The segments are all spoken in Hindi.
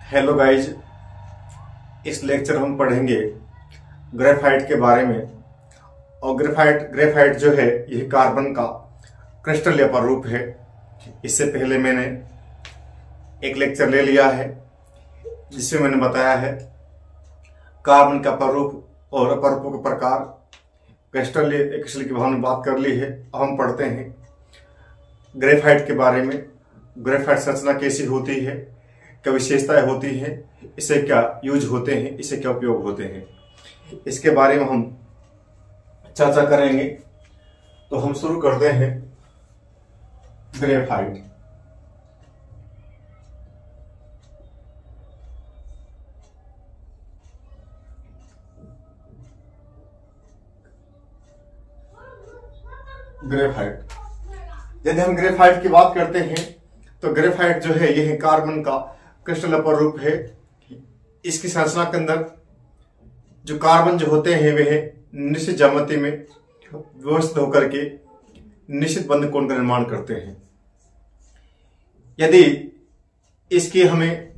हेलो गाइज, इस लेक्चर हम पढ़ेंगे ग्रेफाइट के बारे में। और ग्रेफाइट जो है यह कार्बन का क्रिस्टल अपर रूप है। इससे पहले मैंने एक लेक्चर ले लिया है जिसमें मैंने बताया है कार्बन का अपर रूप और अपर रूपों के प्रकार, क्रिस्टल की हमने बात कर ली है। अब हम पढ़ते हैं ग्रेफाइट के बारे में। ग्रेफाइट संरचना कैसी होती है, क्या विशेषताएं होती हैं, इसे क्या यूज होते हैं, इसे क्या उपयोग होते हैं, इसके बारे में हम चर्चा करेंगे। तो हम शुरू करते हैं ग्रेफाइट। ग्रेफाइट, यदि हम ग्रेफाइट की बात करते हैं तो ग्रेफाइट जो है यह कार्बन का क्रिस्टल अपर रूप है। इसकी संरचना के अंदर जो कार्बन जो होते हैं वह निश्चित ज्यामिति में व्यवस्थित होकर के निश्चित बंध कोण का निर्माण करते हैं। यदि इसकी हमें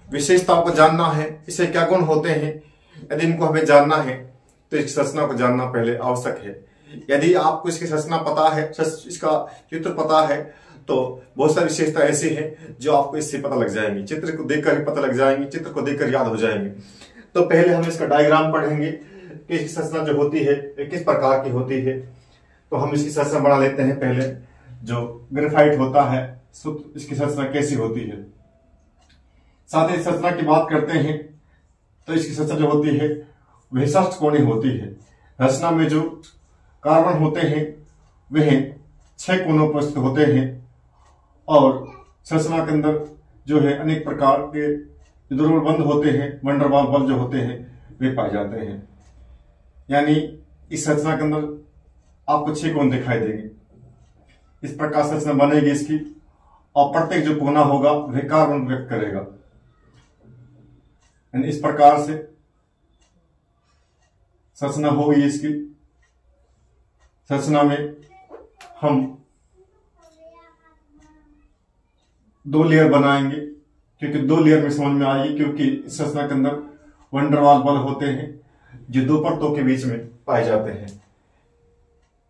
विशेषताओं को जानना है, इसे क्या गुण होते हैं, यदि इनको हमें जानना है तो इसकी संरचना को जानना पहले आवश्यक है। यदि आपको इसकी संरचना पता है, इसका चित्र पता है, तो बहुत सारी विशेषता ऐसी हैं जो आपको इससे पता लग जाएंगी, चित्र को देखकर ही पता लग जाएंगी, चित्र को देखकर याद हो जाएंगे। तो पहले हम इसका डायग्राम पढ़ेंगे कि इसकी संरचना जो होती है किस प्रकार की होती है। तो हम इसकी संरचना बना लेते हैं। पहले जो ग्रेफाइट होता है इसकी संरचना कैसी होती है, साथ ही संरचना की बात करते हैं तो इसकी संरचना जो होती है वह षष्ठकोणीय होती है। रचना में जो कार्बन होते हैं वह 6 कोनों पर स्थित होते हैं और संरचना के अंदर जो है अनेक प्रकार के ध्रुव बंध होते हैं, वंडरवाल बल जो होते हैं वे पाए जाते हैं। यानी इस संरचना के अंदर आपको 6 कोण दिखाई देंगे। इस प्रकार संरचना बनेगी इसकी, और प्रत्येक जो कोना होगा वह कार्बन व्यक्त करेगा। यानी इस प्रकार से संरचना होगी इसकी। संरचना में हम 2 लेयर बनाएंगे, क्योंकि 2 लेयर में समझ में आएगी, क्योंकि इस संरचना के अंदर वंडरवाल बल होते हैं जो 2 परतों के बीच में पाए जाते हैं।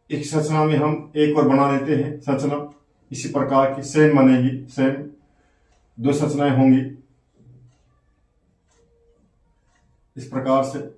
इस संरचना में हम एक और बना लेते हैं संरचना इसी प्रकार की सेम बनेगी। सेम 2 संरचनाएं होंगी इस प्रकार से।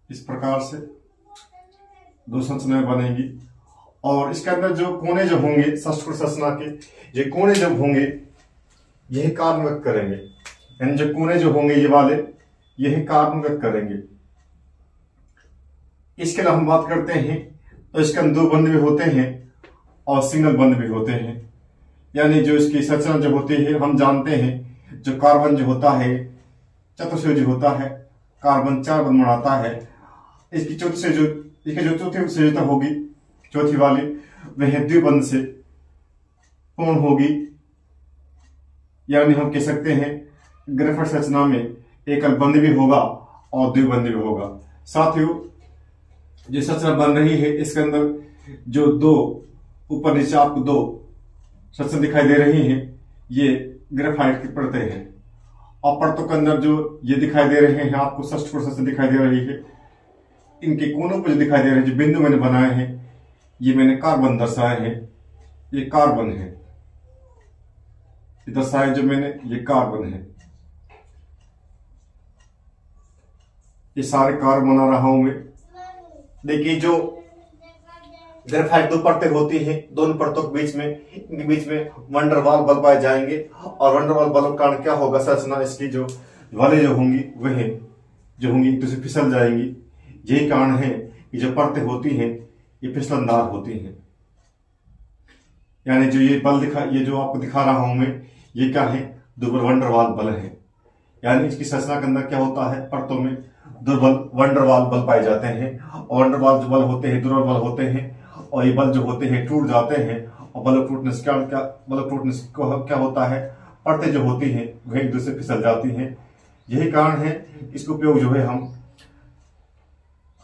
इस प्रकार से 2 संरचनाएं बनेंगी और इसके अंदर जो कोने जो होंगे षष्ठकोण संरचना के, ये कोने जब होंगे यही कार्बन व्यक्त करेंगे। यानी जो कोने जो होंगे ये वाले यही कार्बन व्यक्त करेंगे। इसके अलावा हम बात करते हैं तो इसके अंदर 2 बंध भी होते हैं और सिंगल बंध भी होते हैं। यानी जो इसकी संरचना जो होती है हम जानते हैं जो कार्बन जो होता है चतुर्भुज होता है, कार्बन 4 बंध बनाता है। इसकी चौथी संयोजकता होगी, चौथी वाली वह द्विबंध से पूर्ण होगी। यानी हम कह सकते हैं ग्रेफाइट संरचना में एकल बंध भी होगा और द्विबंध भी होगा। साथियों, जो संरचना बन रही है इसके अंदर जो 2 ऊपर नीचे आपको 2 संरचना दिखाई दे रही हैं, ये ग्रेफाइट की परतें हैं। और परतों के अंदर जो ये दिखाई दे रहे हैं आपको षष्ठकोण संरचना दिखाई दे रही है। इनके कोनों पर जो दिखाई दे रहे हैं, जो बिंदु मैंने बनाए हैं, ये मैंने कार्बन दर्शाए हैं। ये कार्बन है, ये दर्शाए जो मैंने, ये कार्बन है। ये सारे कार्बन बना रहा हूं मैं। देखिए जो ग्रेफाइट 2 परतें होती हैं, दोनों परतों के बीच में, इनके बीच में वंडरवाल बल पाए जाएंगे और वंडरवाल बल के कारण क्या होगा, संरचना इसकी जो वाले जो होंगी वह जो होंगी एक दूसरे फिसल जाएंगी। यही कारण है कि जो परतें होती हैं ये फिसलनदार होती हैं। यानी जो ये बल ये जो आपको दिखा रहा हूं मैं, ये क्या है, दुर्बल वंडरवाल बल है। यानी इसकी संरचना के अंदर क्या होता है, परतों में दुर्बल वंडरवाल बल पाए जाते हैं। और वंडरवाल जो बल होते हैं दुर्बल बल होते हैं, और ये बल जो होते हैं टूट जाते हैं। और बल टूटने से क्या होता है, परतें जो होती हैं वह एक दूसरे फिसल जाती हैं। यही कारण है इसका उपयोग जो है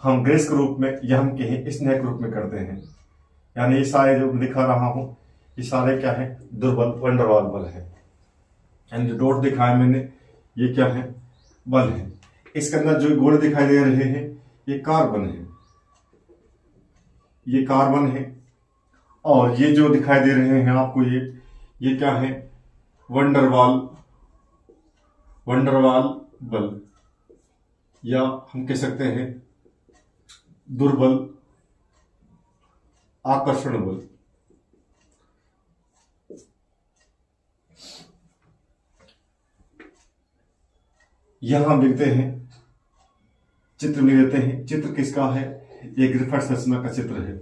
हम ग्रेस के रूप में या हम कहें स्नेह के रूप में करते हैं। यानी ये सारे जो दिखा रहा हूं ये सारे क्या है, दुर्बल वंडरवाल बल है। यानी जो डॉट दिखाया मैंने ये क्या है, बल है। इसके अंदर जो गोले दिखाई दे रहे हैं ये कार्बन है, ये कार्बन है। और ये जो दिखाई दे रहे हैं आपको ये क्या है, वंडरवाल बल, या हम कह सकते हैं दुर्बल आकर्षण बल। यहां हम लिखते हैं, चित्र लिख देते हैं। चित्र किसका है, ये ग्रेफाइट संरचना का चित्र है।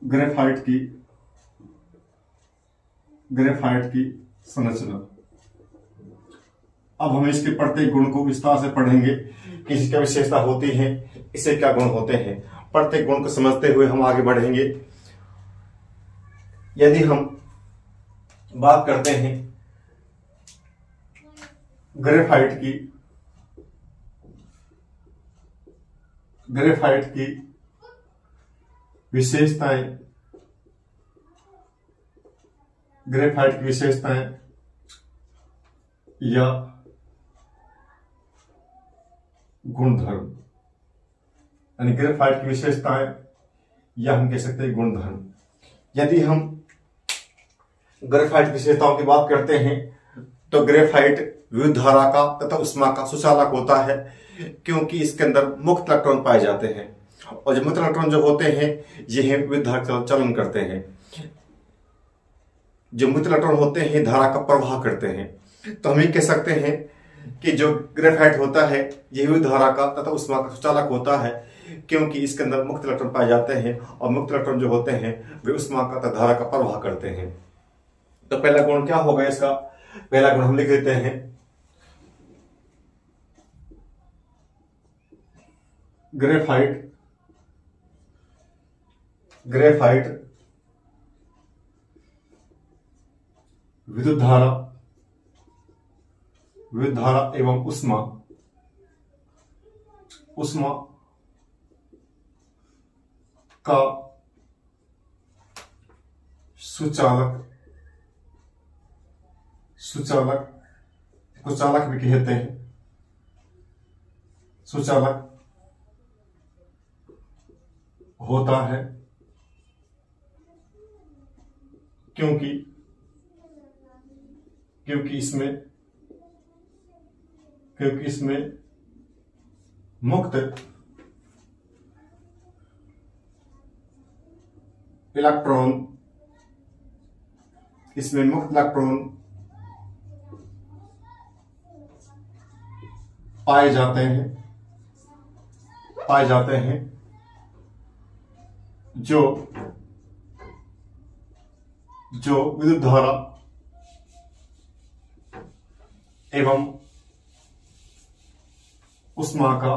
ग्रेफाइट की संरचना। अब हम इसके प्रत्येक गुण को विस्तार से पढ़ेंगे कि इसकी क्या विशेषता होती है, इससे क्या गुण होते हैं। प्रत्येक गुण को समझते हुए हम आगे बढ़ेंगे। यदि हम बात करते हैं ग्रेफाइट की विशेषताएं, या गुणधर्म, यानी ग्रेफाइट की विशेषताएं या हम कह सकते हैं गुणधर्म। यदि हम ग्रेफाइट विशेषताओं की बात करते हैं तो ग्रेफाइट विद्युत धारा का तथा उष्मा का सुचालक होता है, क्योंकि इसके अंदर मुक्त इलेक्ट्रॉन पाए जाते हैं। और जो मुक्त इलेक्ट्रॉन जो होते हैं ये विद्युत धारा का चलन करते हैं। जो मुक्त इलेक्ट्रॉन होते हैं धारा का प्रवाह करते हैं। तो हम ये कह सकते हैं कि जो ग्रेफाइट होता है ये विद्युत धारा का तथा उष्मा का सुचालक होता है, क्योंकि इसके अंदर मुक्त इलेक्ट्रॉन पाए जाते हैं। और मुक्त इलेक्ट्रॉन जो होते हैं वे उष्मा का तथा धारा का प्रवाह करते हैं। तो पहला गुण क्या होगा इसका, पहला गुण हम लिख देते हैं ग्रेफाइट विद्युत धारा एवं उष्मा का सुचालक को चालक भी कहते हैं। सुचालक होता है क्योंकि इसमें मुक्त इलेक्ट्रॉन पाए जाते हैं जो विद्युत धारा एवं उष्मा का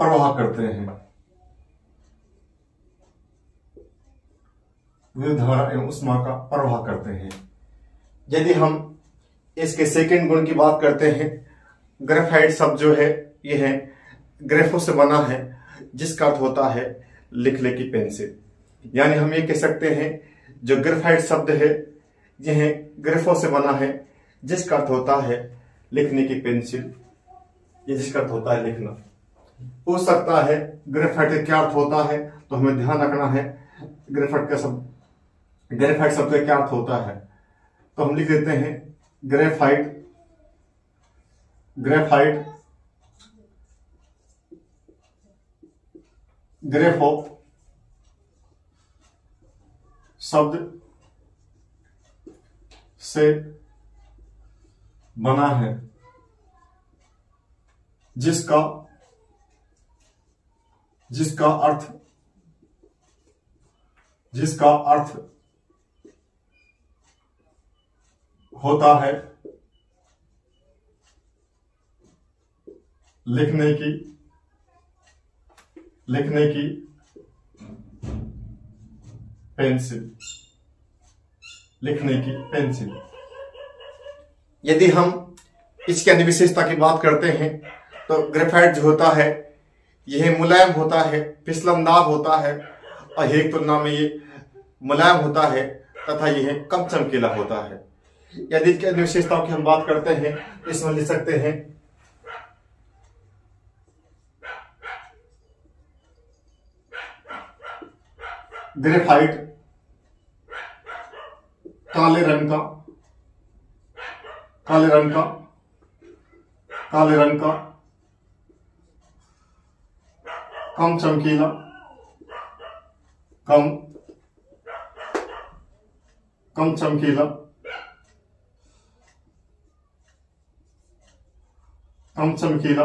प्रवाह करते हैं। विद्युत धारा एवं उष्मा का प्रवाह करते हैं। यदि हम इसके सेकंड गुण की बात करते हैं, ग्रेफाइट शब्द जो है ये है ग्रेफो से बना है, जिसका अर्थ होता है लिखने की पेंसिल। यानी हम ये कह सकते हैं जो ग्रेफाइट शब्द है यह ग्रेफो से बना है, जिसका अर्थ होता है लिखने की पेंसिल। ये जिसका अर्थ होता है लिखना। हो सकता है ग्रेफाइट का क्या अर्थ होता है, तो हमें ध्यान रखना है ग्रेफाइट शब्द का क्या अर्थ होता है। तो हम लिख देते हैं ग्रेफाइट ग्रेफो शब्द से बना है, जिसका अर्थ होता है लिखने की पेंसिल, लिखने की पेंसिल। यदि हम इसकी अन्य विशेषता की बात करते हैं तो ग्रेफाइट जो होता है यह मुलायम होता है, फिसलनदार होता है और हीरे की तुलना में ये मुलायम होता है तथा यह कम चमकीला होता है। यदि इसकी अन्य विशेषताओं की हम बात करते हैं तो इसमें लिख सकते हैं ग्रेफाइट काले रंग का कम चमकीला,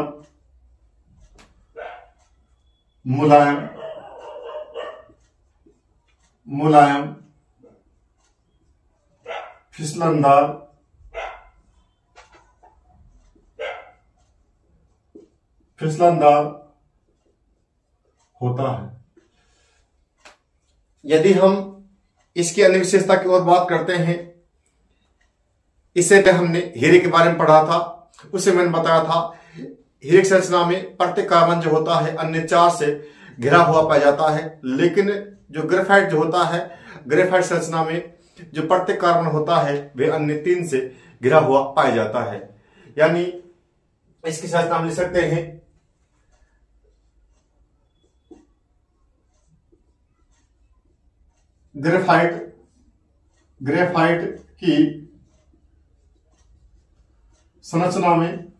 मुलायम, फिसलनदार, होता है। यदि हम इसकी अन्य विशेषता की ओर बात करते हैं, इससे पहले हमने हीरे के बारे में पढ़ा था, उसे मैंने बताया था हीरे की संरचना में प्रत्येक कार्बन जो होता है अन्य 4 से घिरा हुआ पाया जाता है, लेकिन जो ग्रेफाइट जो होता है, ग्रेफाइट संरचना में जो प्रत्येक कार्बन होता है वे अन्य 3 से घिरा हुआ पाया जाता है। यानी इसकी संरचना हम लिख सकते हैं ग्रेफाइट की संरचना में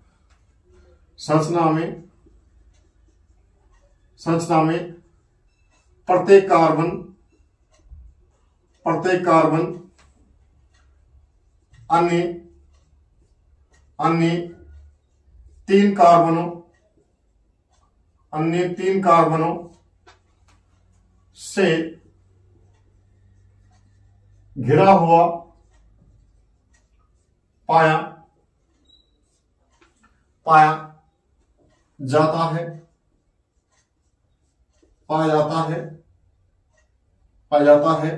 प्रत्येक कार्बन अन्य 3 कार्बनों से घिरा हुआ पाया जाता है।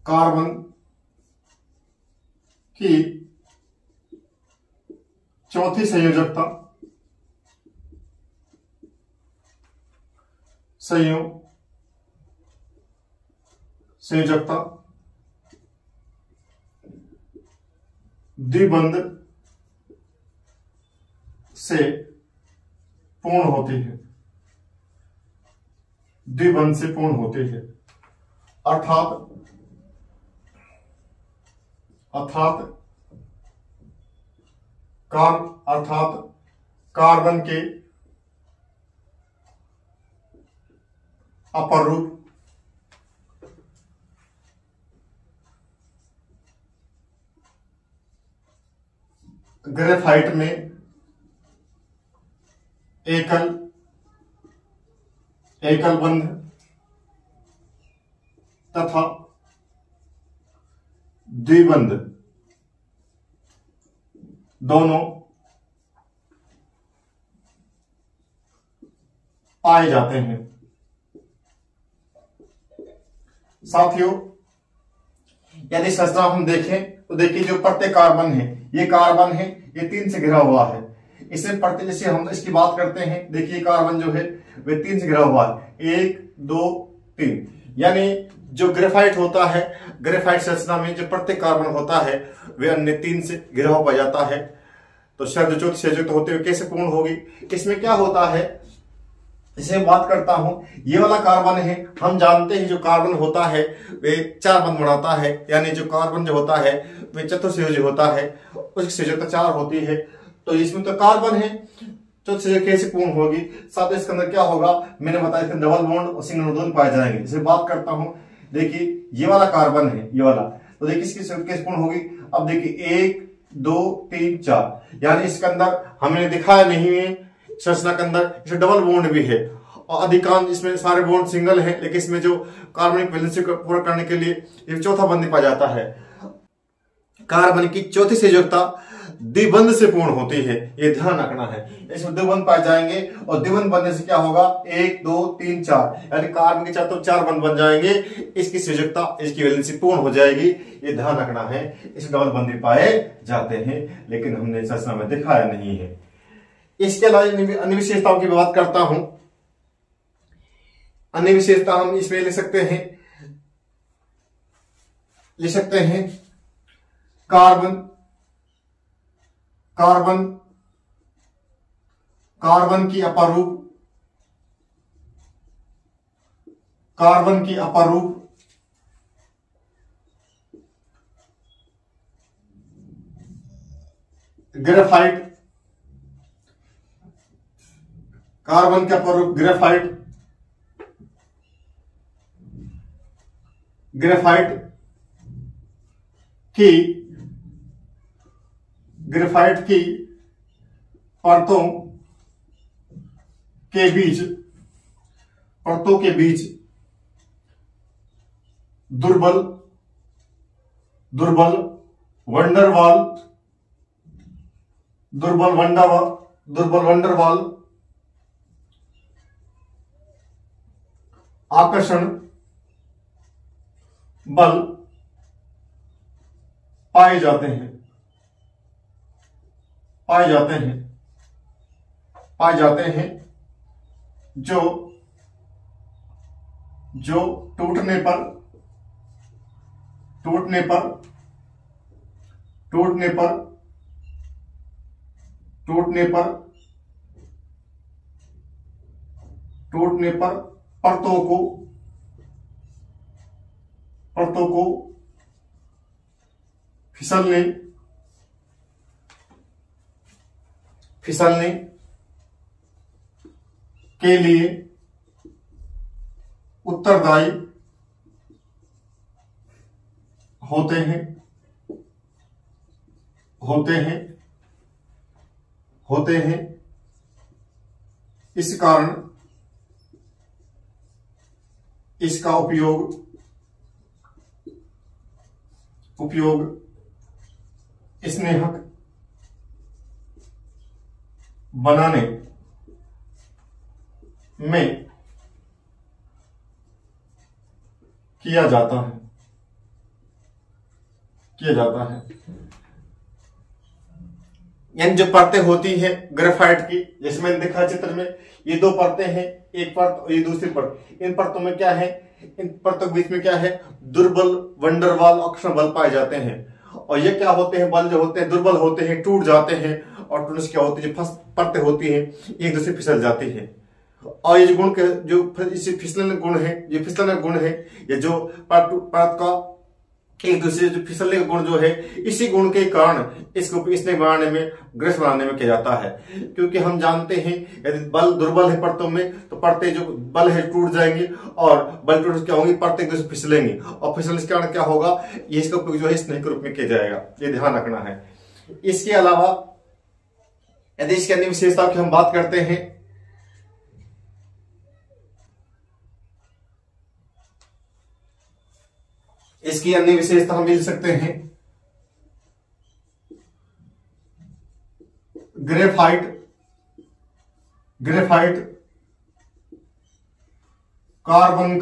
कार्बन की चौथी संयोजकता द्विबंध से पूर्ण होती है, अर्थात कार्बन के अपर रूप ग्रेफाइट में एकल बंध तथा द्विबंध दोनों पाए जाते हैं। साथियों, यदि संरचना हम देखें तो देखिए जो प्रत्येक कार्बन है, ये 3 से घिरा हुआ है। इससे प्रत्येक जैसे हम इसकी बात करते हैं, देखिए कार्बन जो है वे 3 से घिरा हुआ है, 1 2 3। यानी जो ग्रेफाइट होता है, ग्रेफाइट संरचना में जो प्रत्येक कार्बन होता है वे अन्य 3 से घिरा हुआ पाया जाता है। तो शब्द जो चौथी संयोजकता होते हुए कैसे पूर्ण होगी? इसमें क्या होता है, इसे बात करता हूं, ये वाला कार्बन है, हम जानते हैं जो कार्बन होता है वे 4 बंध बनाता है। यानी जो कार्बन जो होता है वे चतुर्संयोजी होता है, उसकी संयोजकता 4 होती है। तो इसमें तो कार्बन है, चौथी संयोजकता कैसे पूर्ण होगी? साथ इसके अंदर क्या होगा, मैंने बताया इसके डबल बॉन्ड और सिंगल बॉन्ड पाए जाएंगे। इसे बात करता हूं, देखिए ये वाला कार्बन है, ये वाला, तो देखिए इसकी संयोजकता कैसे पूर्ण होगी? अब देखिए 1 2 3 4, यानी इसके अंदर हमने दिखाया नहीं है संरचना के अंदर इसमें डबल बॉन्ड भी है और अधिकांश इसमें सारे बॉन्ड सिंगल हैं, लेकिन इसमें जो कार्बनिक वैलेंसी को पूरा करने के लिए एक चौथा बंध पाया जाता है। कार्बन की चौथी संयोजकता द्विबंध से पूर्ण होती है, ये ध्यान रखना है। इसमें द्विबंध पाए जाएंगे और द्विबंध बनने से क्या होगा, 1 2 3 4, यानी कार्बन के चार तो 4 बंध बन जाएंगे, इसकी संयोजकता, इसकी वैलेंसी पूर्ण हो जाएगी, ये ध्यान रखना है। इस डबल बंध भी पाए जाते हैं, लेकिन हमने संरचना में दिखाया नहीं है। इसके अलावा अन्य विशेषताओं की बात करता हूं। अन्य विशेषता हम इसमें ले सकते हैं कार्बन की अपरूप ग्रेफाइट, कार्बन का अपरूप ग्रेफाइट की परतों के बीच दुर्बल वंडरवाल आकर्षण बल पाए जाते हैं जो टूटने पर परतों को फिसलने के लिए उत्तरदायी होते हैं। इस कारण इसका उपयोग स्नेहक बनाने में किया जाता है। यानी जो परतें होती है ग्रेफाइट की, जैसे मैंने देखा चित्र में, ये दो परतें हैं, एक परत और ये दूसरी परत। इन परतों में क्या है, इन परतों के बीच में क्या है, दुर्बल वंडरवाल आकर्षण बल पाए जाते हैं। और ये क्या होते हैं, बल जो होते हैं दुर्बल होते हैं, टूट जाते हैं, और टूटने से क्या होती है, जो परतें होती हैं एक दूसरे फिसल जाती है। और ये जो गुण के जो फिसलन गुण है, ये फिसलन गुण है, ये जो परत का एक दूसरे जो फिसलने का गुण जो है, इसी गुण के कारण इसको स्नेह बनाने में, ग्रस बनाने में किया जाता है। क्योंकि हम जानते हैं यदि बल दुर्बल है परतों में, तो परतें जो बल है टूट जाएंगी, और बल टूट क्या होंगी, परतें एक दूसरे फिसलेंगी, और फिसलने के कारण क्या होगा, ये इसका उपयोग जो है स्नेह के रूप में किया जाएगा, ये ध्यान रखना है। इसके अलावा यदि इसकी अन्य विशेषताओं की हम बात करते हैं, इसकी अन्य विशेषता हम मिल सकते हैं, ग्रेफाइट कार्बन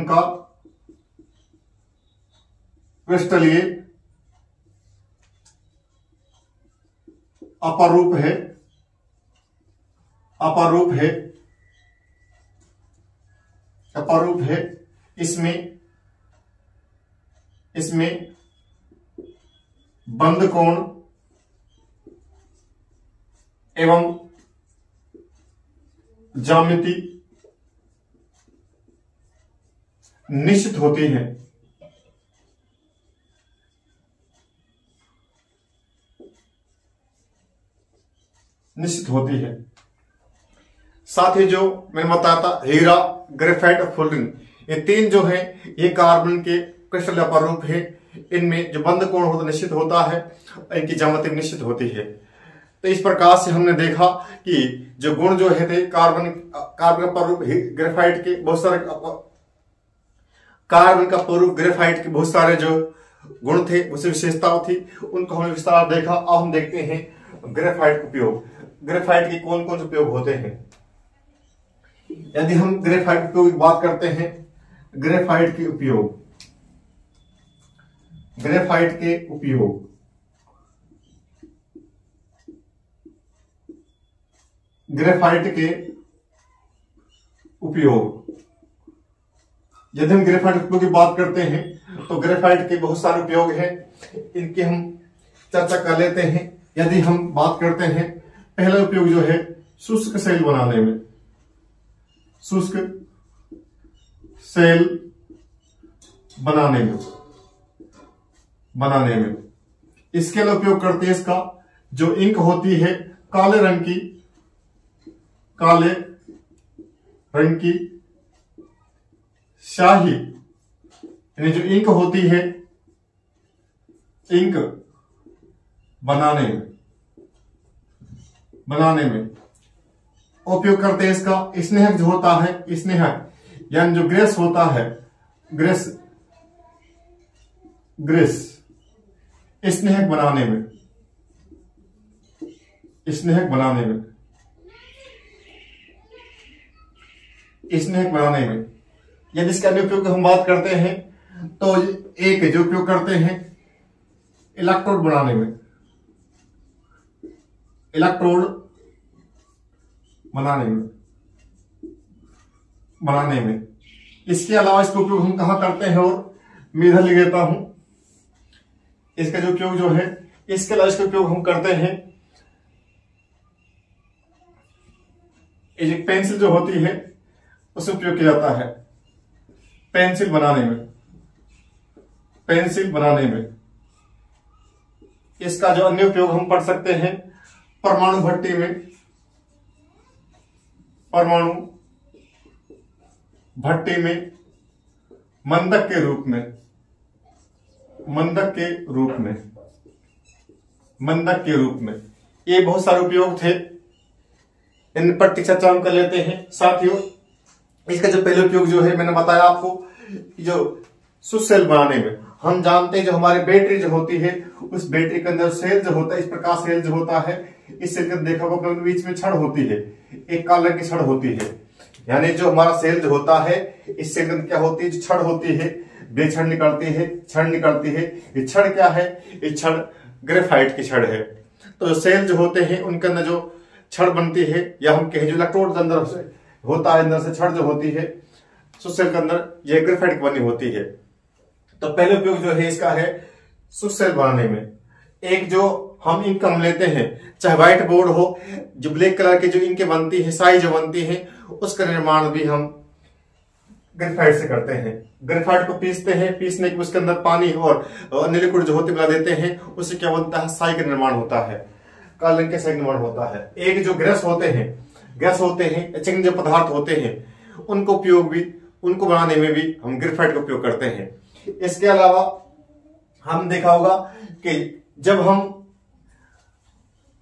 का क्रिस्टलीय अपरूप है। इसमें बंध कोण एवं ज्यामिति निश्चित होती है। साथ ही जो मैंने बताया था, हीरा, ग्रेफाइट और फ्लोरीन, ये तीन जो है ये कार्बन के क्रिस्टल अपरूप है। इनमें जो बंध कोण होता निश्चित होता है, इनकी ज्यामिति निश्चित होती है। तो इस प्रकार से हमने देखा कि जो गुण जो है थे कार्बन का अपरूप ग्रेफाइट के बहुत सारे, कार्बन का अपरूप ग्रेफाइट के बहुत सारे जो गुण थे, उसे विशेषताएं थी, उनको हमने विस्तार देखा। अब हम देखते हैं ग्रेफाइट उपयोग। ग्रेफाइट के कौन कौन से उपयोग होते हैं। यदि हम ग्रेफाइट उपयोग की बात करते हैं, ग्रेफाइट के उपयोग, ग्रेफाइट के उपयोग, ग्रेफाइट के उपयोग, यदि हम ग्रेफाइट उपयोग की बात करते हैं तो ग्रेफाइट के बहुत सारे उपयोग हैं, इनकी हम चर्चा कर लेते हैं। यदि हम बात करते हैं, पहला उपयोग जो है शुष्क सेल बनाने में, शुष्क सेल बनाने में इसके लिए उपयोग करते हैं इसका जो इंक होती है काले रंग की स्याही, यानी जो इंक होती है, इंक बनाने में उपयोग करते हैं इसका। स्नेहक जो होता है, स्नेहक यानी जो ग्रेस होता है, ग्रेस स्नेहक बनाने में यदि इसके अन्य उपयोग की हम बात करते हैं तो एक जो उपयोग करते हैं इलेक्ट्रोड बनाने में। इसके अलावा इसका उपयोग हम कहां करते हैं, और मैं इधर लिख देता हूं इसका जो उपयोग जो है। इसके अलावा इसका उपयोग हम करते हैं, एक पेंसिल जो होती है उसे उपयोग किया जाता है पेंसिल बनाने में। इसका जो अन्य उपयोग हम पढ़ सकते हैं, परमाणु भट्टी में मंदक के रूप में ये बहुत सारे उपयोग थे, इन पर चर्चा हम कर लेते हैं। साथियों, इसका जो पहले उपयोग जो है मैंने बताया आपको, जो शुष्क सेल बनाने में, हम जानते हैं जो हमारी बैटरी जो होती है, उस बैटरी के अंदर सेल जो होता है, इस प्रकार सेल जो होता है, इस सेल के देखा होगा बीच में छड़ होती है, एक काले रंग की छड़ होती है। यानी जो हमारा सेल जो होता है, इस सेल के अंदर क्या होती है, जो छड़ होती है, बे छड़ निकलती है। ये छड़ क्या है, ये छड़ ग्रेफाइट की छड़ है। तो जो सेल जो होते हैं उनके अंदर जो छड़ बनती है, या हम कहें जो इलेक्ट्रोड के अंदर होता है, अंदर से छड़ जो होती है शुष्क सेल के अंदर, यह ग्रेफाइट की बनी होती है। तो पहले उपयोग जो है इसका है शुष्क सेल बनाने में। एक जो हम इंक हम लेते हैं, चाहे व्हाइट बोर्ड हो, जो ब्लैक कलर की जो इंक बनती है, स्याही जो बनती है, उसका निर्माण भी हम ग्रेफाइट से करते हैं। ग्रेफाइट को पीसने के उसके अंदर पानी और अन्य लिक्विड जो होते मिला देते हैं, उससे क्या बनता है, स्याही का निर्माण होता है, काले रंग के स्याही का निर्माण होता है। एक जो गैस होते हैं चिकने जो पदार्थ होते हैं, उनको बनाने में भी हम ग्रेफाइट का उपयोग करते हैं। इसके अलावा हम देखा होगा कि जब हम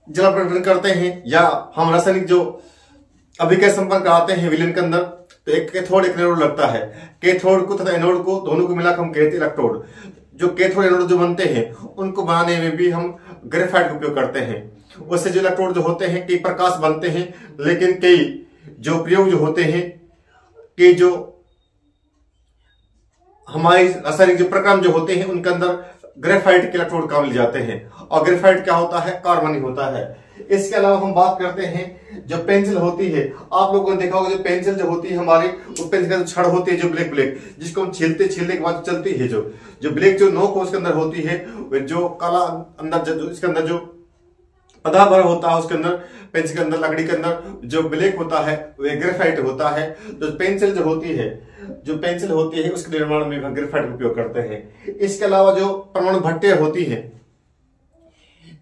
जल परिवर्तन करते हैं या हम रासायनिक जो अभिक्रिया संपन्न कराते हैं विलयन के अंदर, तो एक कैथोड एक एनोड लगता है। कैथोड को तथा एनोड को दोनों को मिलाकर हम कहते हैं इलेक्ट्रोड। जो कैथोड एनोड जो बनते हैं, उनको बनाने में भी हम ग्रेफाइट का उपयोग करते हैं। उससे जो इलेक्ट्रोड जो होते हैं, कई प्रकाश बनते हैं, लेकिन कई जो प्रयोग जो होते हैं, कि जो हमारे रासायनिक जो प्रक्रम जो होते हैं, उनके अंदर ग्रेफाइट के इलेक्ट्रोड काम ले जाते हैं। और ग्रेफाइट क्या होता है, कार्बनिक होता है। इसके अलावा हम बात करते हैं जो पेंसिल होती है, आप लोगों ने देखा होगा जो पेंसिल जो होती है हमारी, वो पेंसिल का छड़ होती है जो ब्लैक जिसको हम छीलने के बाद चलती है, जो ब्लैक जो नोक उसके अंदर होती है, जो काला अंदर इसके अंदर जो पदार्थ भरा होता है, उसके अंदर पेंसिल के अंदर, लकड़ी के अंदर जो ब्लैक होता है वह ग्रेफाइट होता है। तो पेंसिल जो होती है उसके निर्माण में हम ग्रेफाइट का उपयोग करते हैं। इसके अलावा जो परमाणु भट्टियां होती है,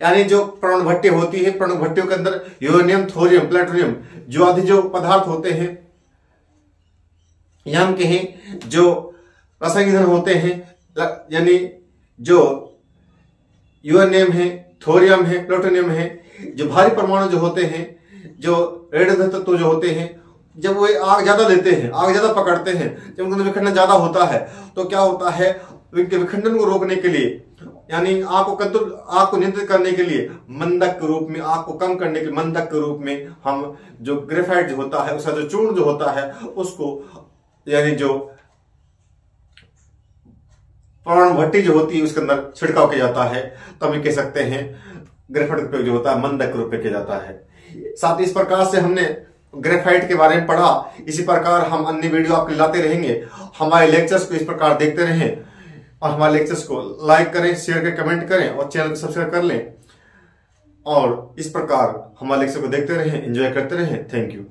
यानी जो परमाणु भट्टी होती है, परमाणु भट्टियों के अंदर यूरेनियम, थोरियम, प्लूटोनियम जो आदि जो पदार्थ होते हैं, या हम कहें जो रासायनिक ईंधन होते हैं, यानी जो यूरेनियम है, थोरियम है, प्लूटोनियम है, जो भारी परमाणु जो होते हैं, जो रेडियोधर्मी तत्व जो होते हैं, जब वो आग ज्यादा लेते हैं, आग ज्यादा पकड़ते हैं, जब उनका विखंडन ज्यादा होता है, तो क्या होता है, उनके विखंडन को रोकने के लिए यानी आग को नियंत्रित करने के लिए मंदक के रूप में, आग को कम करने के लिए मंदक के रूप में हम जो ग्रेफाइट जो होता है उसका जो चूर्ण जो होता है उसको, यानी जो परमाणु भट्टी जो होती है उसके अंदर छिड़काव किया जाता है। तो हम कह सकते हैं ग्रेफाइट का उपयोग जो होता है मंदक के रूप में किया जाता है। साथ ही इस प्रकार से हमने ग्रेफाइट के बारे में पढ़ा। इसी प्रकार हम अन्य वीडियो आपके लाते रहेंगे। हमारे लेक्चर्स को इस प्रकार देखते रहें और हमारे लेक्चर्स को लाइक करें, शेयर करें, कमेंट करें और चैनल को सब्सक्राइब कर लें। और इस प्रकार हमारे लेक्चर को देखते रहें, एंजॉय करते रहें। Thank you.